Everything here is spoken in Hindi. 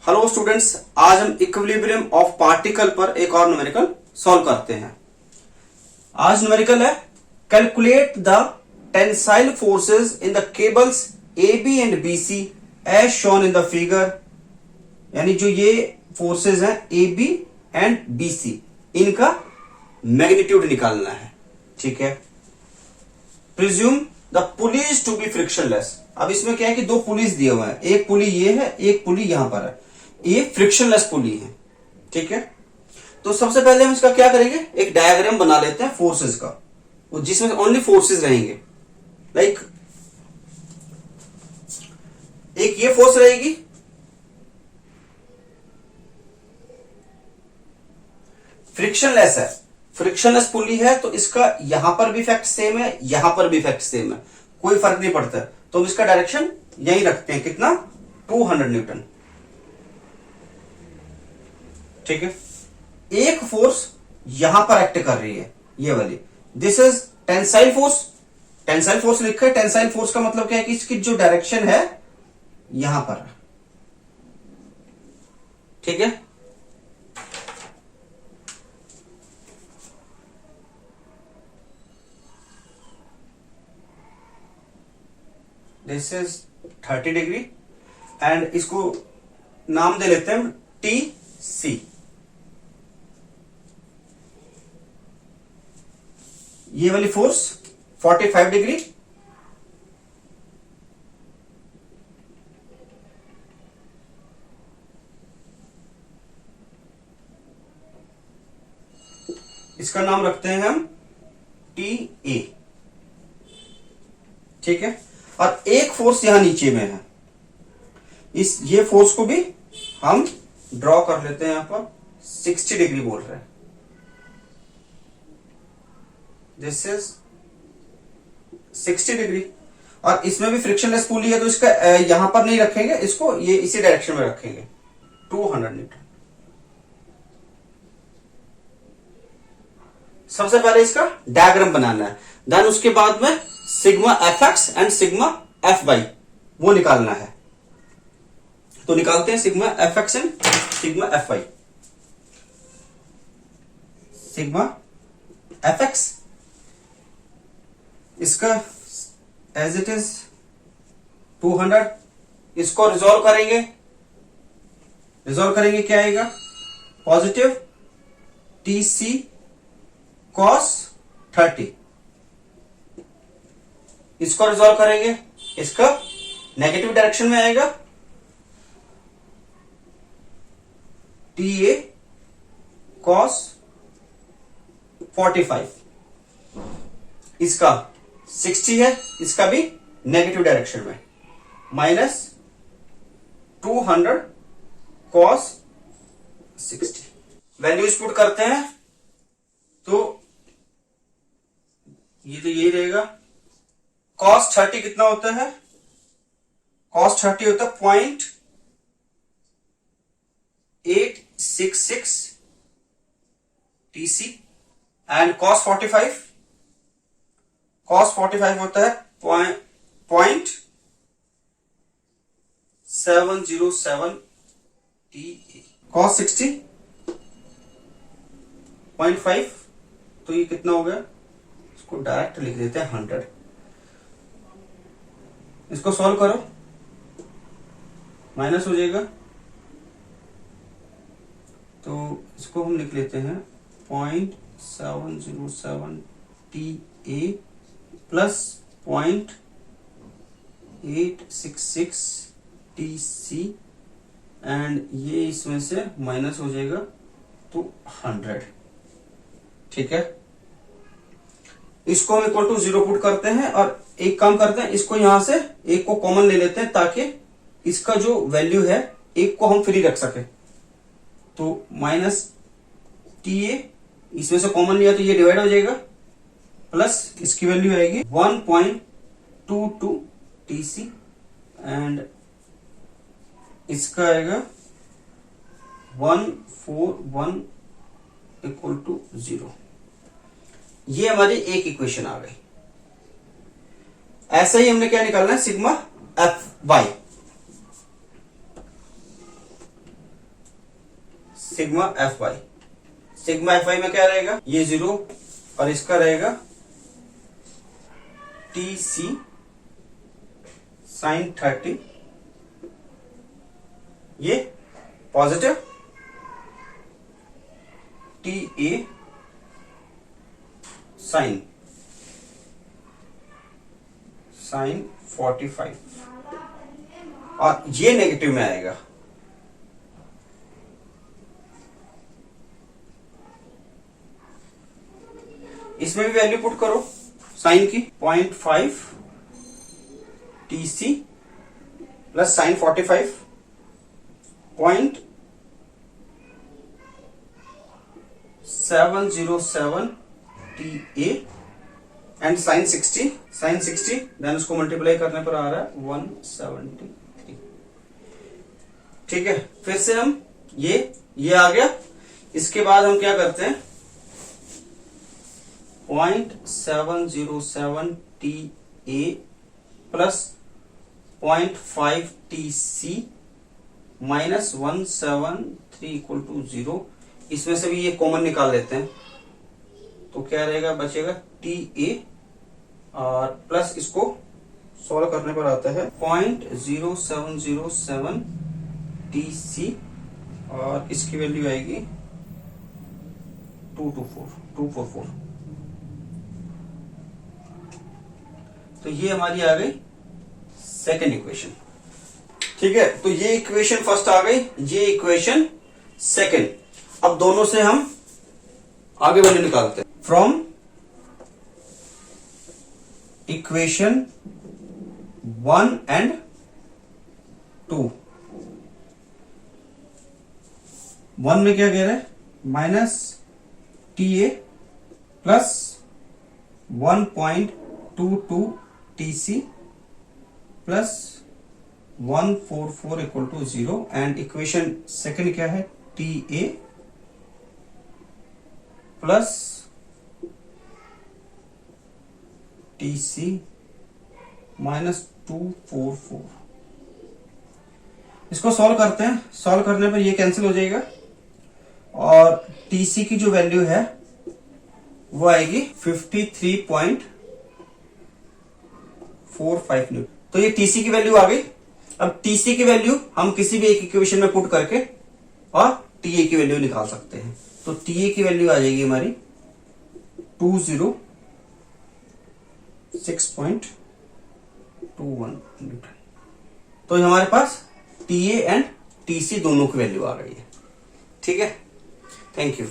हेलो स्टूडेंट्स, आज हम इक्विलिब्रियम ऑफ पार्टिकल पर एक और न्यूमेरिकल सॉल्व करते हैं। आज न्यूमेरिकल है calculate the tensile forces in the cables A B and B C as shown in the figure. यानी जो ये फोर्सेस हैं A B and B C, इनका मैग्नीट्यूड निकालना है। ठीक है। Presume the pulleys to be frictionless. अब इसमें क्या है कि दो पुलीज दिए हुए हैं, एक पुली ये है, एक पुली यहां पर है। ये फ्रिक्शनलेस पुली है। ठीक है। तो सबसे पहले हम इसका क्या करेंगे, एक डायग्राम बना लेते हैं फोर्सेस का, जिसमें ओनली फोर्सेस रहेंगे। लाइक एक ये फोर्स रहेगी, फ्रिक्शनलेस है, फ्रिक्शनलेस पुली है, तो इसका यहां पर भी इफेक्ट सेम है, यहां पर भी इफेक्ट सेम है, कोई फर्क नहीं पड़ता। तो हम इसका डायरेक्शन यही रखते हैं, कितना, 200 न्यूटन। ठीक है। एक फोर्स यहां पर एक्ट कर रही है, ये वाली, this is tensile force. Tensile force लिखा है। टेंसाइल फोर्स का मतलब क्या है कि इसकी जो डायरेक्शन है यहां पर है। ठीक है। दिस इज 30 डिग्री एंड इसको नाम दे लेते हैं टी सी। ये वाली फोर्स 45 डिग्री, इसका नाम रखते हैं हम टी ए। ठीक है। और एक फोर्स यहां नीचे में है, ये फोर्स को भी हम ड्रॉ कर लेते हैं। यहां पर 60 डिग्री बोल रहे हैं। This is 60 degree. और इसमें भी फ्रिक्शनलेस पुली है, तो इसका यहां पर नहीं रखेंगे, इसको ये इसी डायरेक्शन में रखेंगे, 200 न्यूटन। सबसे पहले इसका डायग्राम बनाना है, देन उसके बाद में sigma F X and sigma F Y वो निकालना है। तो निकालते हैं sigma F X and sigma F Y. Sigma F X इसका एज इट इज 200। इसको रिजॉल्व करेंगे, क्या आएगा, पॉजिटिव टी सी कॉस 30। इसको रिजॉल्व करेंगे, इसका नेगेटिव डायरेक्शन में आएगा टी ए कॉस 45। इसका 60 है, इसका भी नेगेटिव डायरेक्शन में, माइनस 200 कॉस 60। वैल्यूज पुट करते हैं तो यही रहेगा। कॉस 30 कितना होता है, कॉस 30 होता है 0.866 टीसी एंड कॉस 45 होता है 0.707 टी। कॉस 60 0.5, तो ये कितना हो गया, इसको डायरेक्ट लिख देते हैं 100। इसको सॉल्व करो, माइनस हो जाएगा, तो इसको हम लिख लेते हैं 0.707 T A plus 0.866 T C and ये इसमें से माइनस हो जाएगा तो 100। ठीक है। इसको हम इक्वल टू 0 पुट करते हैं और एक काम करते हैं, इसको यहां से एक को कॉमन ले लेते हैं ताकि इसका जो वैल्यू है एक को हम फ्री रख सके। तो माइनस टी ए इसमें से कॉमन लिया तो ये डिवाइड हो जाएगा, प्लस इसकी वैल्यू आएगी 1.22 टीसी एंड इसका आएगा 141 इक्वल टू 0। ये हमारी एक इक्वेशन आ गई। ऐसा ही हमने क्या निकालना है, sigma F Y. Sigma F Y. Sigma F Y में क्या रहेगा, ये 0 और इसका रहेगा टी सी साइन 30, ये पॉजिटिव, टी ए साइन 45 और ये नेगेटिव में आएगा। इसमें भी वैल्यू पुट करो साइन की, 0.5 T C plus sine 45 0.707 T A and sine 60 then उसको मल्टीप्लाई करने पर आ रहा है 173। ठीक है, फिर से हम ये आ गया। इसके बाद हम क्या करते हैं, 0.707 T A plus 0.5 T C minus 173 equal to 0। इसमें से भी ये कॉमन निकाल लेते हैं, तो क्या रहेगा, बचेगा टी ए और प्लस इसको सॉल्व करने पर आता है 0.0707 टी सी और इसकी वैल्यू आएगी 244। तो ये हमारी आ गई सेकेंड इक्वेशन। ठीक है, तो ये इक्वेशन फर्स्ट आ गई, ये इक्वेशन सेकेंड। अब दोनों से हम आगे वैल्यू निकालते हैं। फ्रॉम इक्वेशन 1 एंड 2, 1 में क्या कह रहा है, minus T A plus 1.22 T C plus 144 equal to 0 and equation second क्या है, T A plus T C minus 244। इसको सॉल्व करते हैं, सॉल्व करने पर ये कैंसिल हो जाएगा और टी सी की जो वैल्यू है वो आएगी 53.45 न्यूटन। तो ये टीसी की वैल्यू आ गई। अब टीसी की वैल्यू हम किसी भी एक इक्वेशन में पुट करके और टीए की वैल्यू निकाल सकते हैं। तो टीए की वैल्यू आ जाएगी हमारी 206.21 न्यूटन। तो हमारे पास टीए एंड टीसी दोनों की वैल्यू आ गई है। ठीक है, थैंक यू।